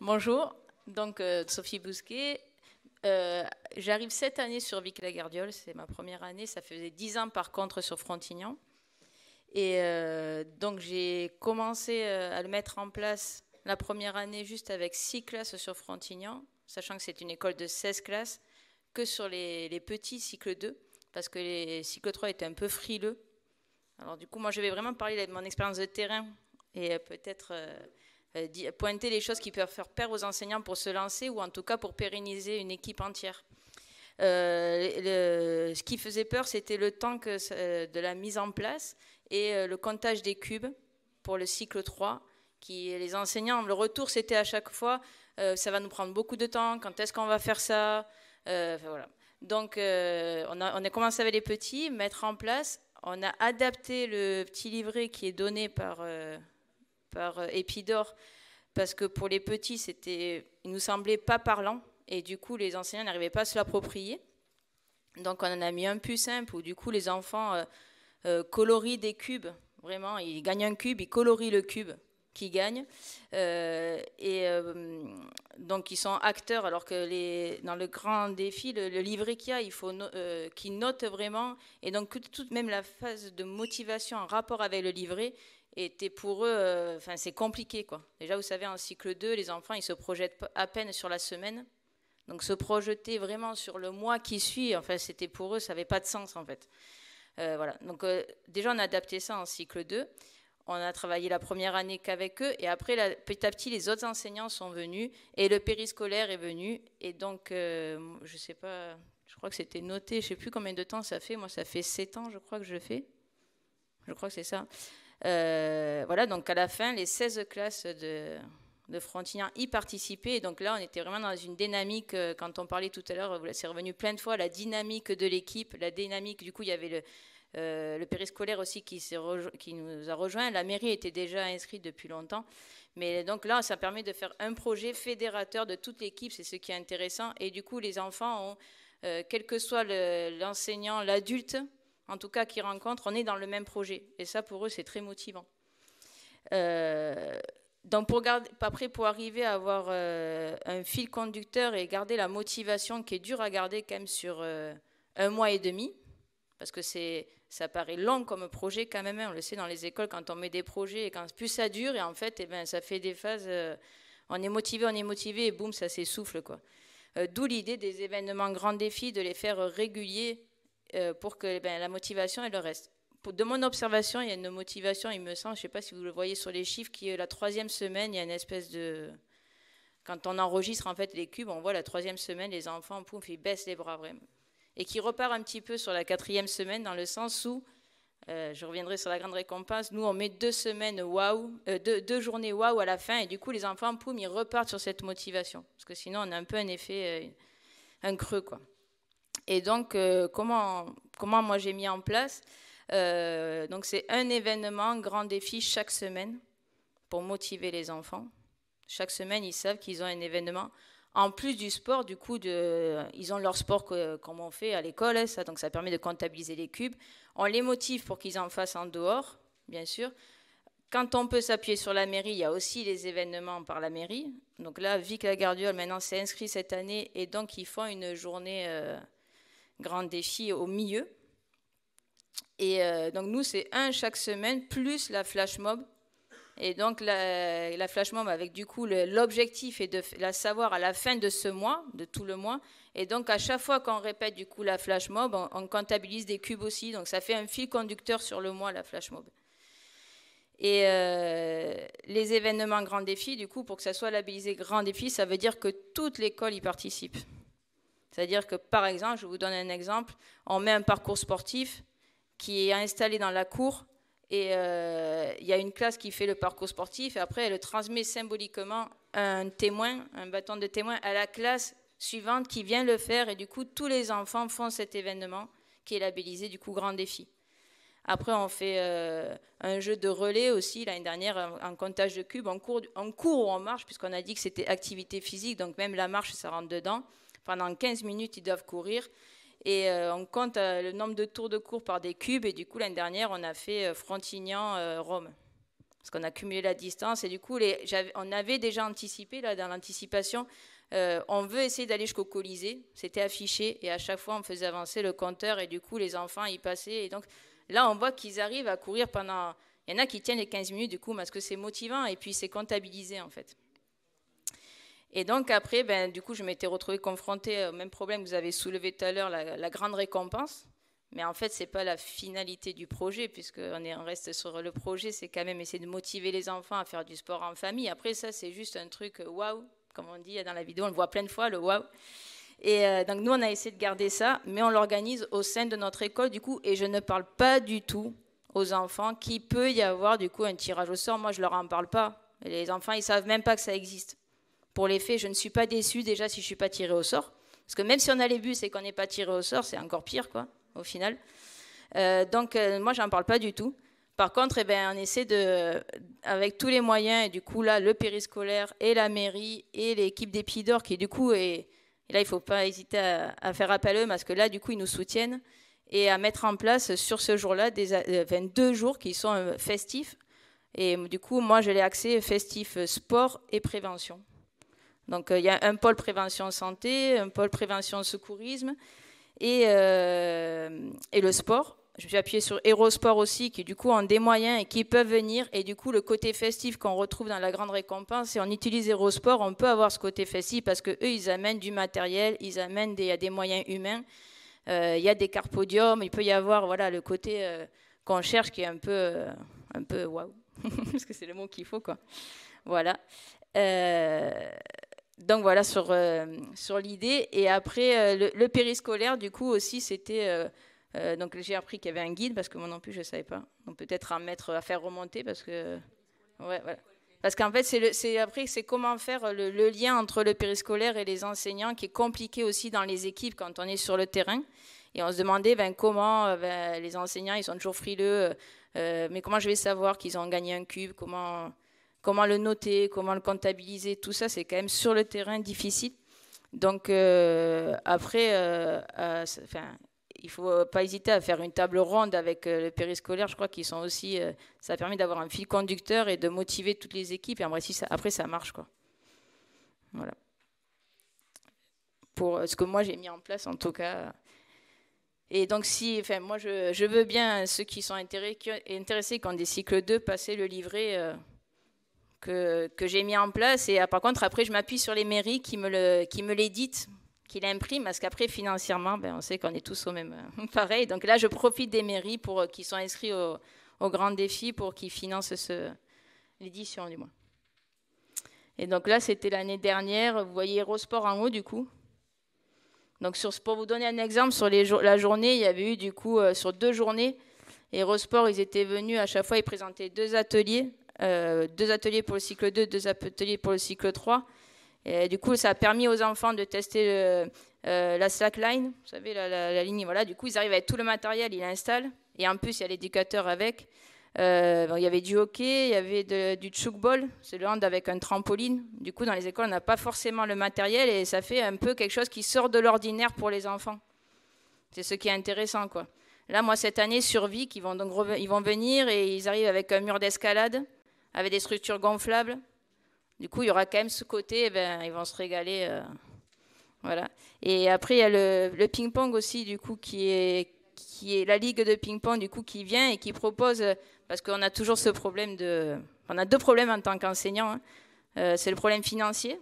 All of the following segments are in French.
Bonjour, donc Sophie Bousquet. J'arrive cette année sur Vic-la-Gardiole, c'est ma première année. Ça faisait 10 ans par contre sur Frontignan. Et donc j'ai commencé à le mettre en place la première année juste avec 6 classes sur Frontignan, sachant que c'est une école de 16 classes, que sur les petits cycle 2, parce que les cycle 3 étaient un peu frileux. Alors du coup, moi je vais vraiment parler de mon expérience de terrain et peut-être pointer les choses qui peuvent faire peur aux enseignants pour se lancer ou en tout cas pour pérenniser une équipe entière. Ce qui faisait peur, c'était le temps de la mise en place et le comptage des cubes pour le cycle 3. Les enseignants, le retour, c'était à chaque fois, ça va nous prendre beaucoup de temps, quand est-ce qu'on va faire ça, voilà. Donc, on a commencé avec les petits, mettre en place. On a adapté le petit livret qui est donné par Épidore, parce que pour les petits, il nous semblait pas parlant, et du coup, les enseignants n'arrivaient pas à se l'approprier. Donc, on en a mis un plus simple, où du coup, les enfants colorient des cubes. Vraiment, ils gagnent un cube, ils colorient le cube qui gagne. Donc, ils sont acteurs, alors que dans le grand défi, le livret qu'il y a, il faut qu'ils notent vraiment. Et donc, même la phase de motivation en rapport avec le livret était pour eux, c'est compliqué, quoi. Déjà, vous savez, en cycle 2, les enfants, ils se projettent à peine sur la semaine. Donc, se projeter vraiment sur le mois qui suit, c'était pour eux, ça n'avait pas de sens, en fait. Voilà. Donc, déjà, on a adapté ça en cycle 2. On a travaillé la première année qu'avec eux. Et après, petit à petit, les autres enseignants sont venus. Et le périscolaire est venu. Et donc, je sais pas, je crois que c'était noté, je sais plus combien de temps ça fait. Moi, ça fait 7 ans, je crois que je le fais. Je crois que c'est ça. Voilà, donc à la fin, les 16 classes de Frontignan y participaient. Et donc là, on était vraiment dans une dynamique, quand on parlait tout à l'heure, c'est revenu plein de fois, la dynamique de l'équipe, la dynamique, du coup, il y avait le périscolaire aussi qui nous a rejoint. La mairie était déjà inscrite depuis longtemps. Mais donc là, ça permet de faire un projet fédérateur de toute l'équipe, c'est ce qui est intéressant. Et du coup, les enfants ont, quel que soit l'enseignant, l'adulte, en tout cas, qu'ils rencontrent, on est dans le même projet. Et ça, pour eux, c'est très motivant. Donc, pour arriver à avoir un fil conducteur et garder la motivation qui est dure à garder quand même sur 1 mois et demi, parce que ça paraît long comme projet quand même, on le sait dans les écoles quand on met des projets et quand plus ça dure et en fait ça fait des phases, on est motivé et boum, ça s'essouffle, quoi. D'où l'idée des événements grands défis, de les faire réguliers pour que la motivation elle reste. De mon observation, il y a une motivation, il me semble, je ne sais pas si vous le voyez sur les chiffres, qui est la 3e semaine, il y a une espèce de... Quand on enregistre en fait les cubes, on voit la 3e semaine, les enfants, pouf, ils baissent les bras vraiment. Et qui repart un petit peu sur la 4e semaine, dans le sens où, je reviendrai sur la grande récompense, nous on met 2 semaines waouh, 2 journées waouh à la fin, et du coup les enfants, poum, ils repartent sur cette motivation. Parce que sinon on a un peu un effet, un creux, quoi. Et donc, comment moi j'ai mis en place donc c'est un événement, grand défi chaque semaine pour motiver les enfants. Chaque semaine, ils savent qu'ils ont un événement. En plus du sport, du coup, ils ont leur sport comme on fait à l'école, hein, donc ça permet de comptabiliser les cubes. On les motive pour qu'ils en fassent en dehors, bien sûr. Quand on peut s'appuyer sur la mairie, il y a aussi les événements par la mairie. Donc là, Vic-la-Gardiole, maintenant, s'est inscrit cette année et donc ils font une journée grand défi au milieu. Et donc nous, c'est un chaque semaine, plus la flash mob. Et donc la flash mob avec du coup l'objectif est de la savoir à la fin de ce mois, de tout le mois. Et donc à chaque fois qu'on répète du coup la flash mob, on comptabilise des cubes aussi. Donc ça fait un fil conducteur sur le mois, la flash mob. Et les événements grand défi, du coup, pour que ça soit labellisé grand défi, ça veut dire que toute l'école y participe. C'est-à-dire que par exemple, je vous donne un exemple, on met un parcours sportif qui est installé dans la cour et il y a une classe qui fait le parcours sportif et après elle transmet symboliquement un témoin, un bâton de témoin à la classe suivante qui vient le faire et du coup tous les enfants font cet événement qui est labellisé du coup grand défi. Après on fait un jeu de relais aussi l'année dernière en comptage de cubes, on court ou on marche puisqu'on a dit que c'était activité physique donc même la marche ça rentre dedans. Pendant 15 minutes ils doivent courir. Et on compte le nombre de tours de cours par des cubes. Et du coup, l'année dernière, on a fait Frontignan-Rome. parce qu'on a cumulé la distance. Et du coup, on avait déjà anticipé, là, dans l'anticipation, on veut essayer d'aller jusqu'au Colisée. C'était affiché, et à chaque fois, on faisait avancer le compteur, et du coup, les enfants y passaient. Et donc, là, on voit qu'ils arrivent à courir pendant... Il y en a qui tiennent les 15 minutes, du coup, parce que c'est motivant, et puis c'est comptabilisé, en fait. Et donc après, du coup, je m'étais retrouvée confrontée au même problème que vous avez soulevé tout à l'heure, la grande récompense. Mais en fait, ce n'est pas la finalité du projet, puisqu'on reste sur le projet, c'est quand même essayer de motiver les enfants à faire du sport en famille. Après, ça, c'est juste un truc waouh, comme on dit dans la vidéo, on le voit plein de fois, le waouh. Et donc nous, on a essayé de garder ça, mais on l'organise au sein de notre école, du coup, et je ne parle pas du tout aux enfants qu'il peut y avoir, du coup, un tirage au sort. Moi, je ne leur en parle pas. Les enfants, ils ne savent même pas que ça existe. Pour les faits, je ne suis pas déçue déjà si je ne suis pas tirée au sort. Parce que même si on a les bus et qu'on n'est pas tiré au sort, c'est encore pire, quoi, au final. Donc, moi, je n'en parle pas du tout. Par contre, on essaie avec tous les moyens, et du coup, là, le périscolaire et la mairie et l'équipe des Pieds d'Or, qui du coup, et là, il ne faut pas hésiter à faire appel à eux, parce que là, du coup, ils nous soutiennent, et à mettre en place sur ce jour-là 2 jours qui sont festifs. Et du coup, moi, je l'ai axé festif sport et prévention. Donc, il y a un pôle prévention santé, un pôle prévention secourisme et le sport. Je me suis appuyée sur Hérosport aussi, qui du coup ont des moyens et qui peuvent venir. Et du coup, le côté festif qu'on retrouve dans la grande récompense, si on utilise Hérosport, on peut avoir ce côté festif parce qu'eux, ils amènent du matériel, il y a des moyens humains, il y a des cartes podium, il peut y avoir voilà, le côté qu'on cherche qui est un peu waouh, parce que c'est le mot qu'il faut, quoi. Voilà. Donc voilà sur l'idée. Et après, le périscolaire, du coup, aussi, c'était... donc j'ai appris qu'il y avait un guide, parce que moi non plus, je ne savais pas. Donc peut-être à faire remonter, parce que... Ouais, voilà. Parce qu'en fait, c'est comment faire le lien entre le périscolaire et les enseignants, qui est compliqué aussi dans les équipes quand on est sur le terrain. Et on se demandait comment les enseignants, ils sont toujours frileux, mais comment je vais savoir qu'ils ont gagné un cube, comment le noter, comment le comptabiliser, tout ça, c'est quand même sur le terrain difficile. Donc après, il ne faut pas hésiter à faire une table ronde avec le périscolaire. Je crois qu'ils sont aussi, ça permet d'avoir un fil conducteur et de motiver toutes les équipes. Et après, ça marche, quoi. Voilà. Pour ce que moi, j'ai mis en place, en tout cas. Et donc, moi, je veux bien, ceux qui sont intéressés, qui ont des cycles 2, passer le livret que j'ai mis en place. Et par contre, après, je m'appuie sur les mairies qui me l'éditent, qui l'impriment, parce qu'après, financièrement, on sait qu'on est tous au même pareil. Donc là, je profite des mairies qui sont inscrits au grand défi pour qu'ils financent l'édition, du moins. Et donc là, c'était l'année dernière. Vous voyez Hérosport en haut, du coup. Donc, pour vous donner un exemple, sur la journée, il y avait eu, du coup, sur 2 journées, Hérosport, ils étaient venus, à chaque fois, ils présentaient 2 ateliers. 2 ateliers pour le cycle 2, 2 ateliers pour le cycle 3. Et du coup, ça a permis aux enfants de tester la slackline, vous savez, la ligne. Voilà. Du coup, ils arrivent avec tout le matériel, ils l'installent. Et en plus, il y a l'éducateur avec. Il y avait du hockey, il y avait du tchoukball, c'est le hand avec un trampoline. Du coup, dans les écoles, on n'a pas forcément le matériel et ça fait un peu quelque chose qui sort de l'ordinaire pour les enfants. C'est ce qui est intéressant, quoi. Là, moi, cette année, sur Vic, ils vont venir et ils arrivent avec un mur d'escalade, avec des structures gonflables. Du coup, il y aura quand même ce côté, ils vont se régaler. Voilà. Et après, il y a le ping-pong aussi, du coup, qui est la ligue de ping-pong, du coup, qui vient et qui propose, parce qu'on a toujours ce problème on a 2 problèmes en tant qu'enseignant. C'est le problème financier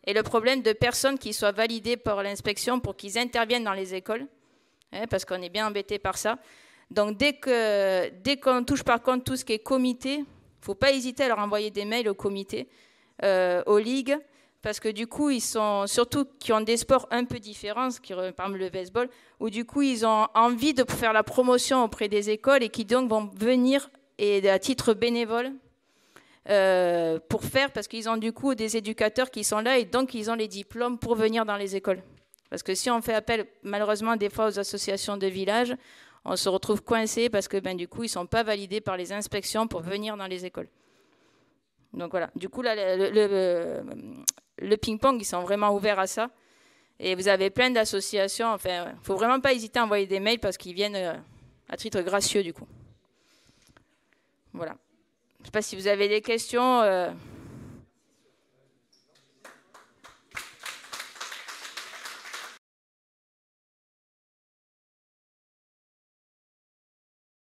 et le problème de personnes qui soient validées par l'inspection pour qu'ils interviennent dans les écoles, parce qu'on est bien embêté par ça. Donc, dès qu'on touche par contre tout ce qui est comité, il ne faut pas hésiter à leur envoyer des mails au comité, aux ligues, parce que du coup, ils sont surtout qui ont des sports un peu différents, par exemple le baseball, où du coup, ils ont envie de faire la promotion auprès des écoles et qui donc vont venir et à titre bénévole pour faire, parce qu'ils ont du coup des éducateurs qui sont là et donc ils ont les diplômes pour venir dans les écoles. Parce que si on fait appel malheureusement des fois aux associations de village, on se retrouve coincé parce que du coup, ils ne sont pas validés par les inspections pour venir dans les écoles. Donc voilà, du coup, là, le ping-pong, ils sont vraiment ouverts à ça. Et vous avez plein d'associations. Enfin, il ne faut vraiment pas hésiter à envoyer des mails parce qu'ils viennent à titre gracieux, du coup. Voilà. Je ne sais pas si vous avez des questions.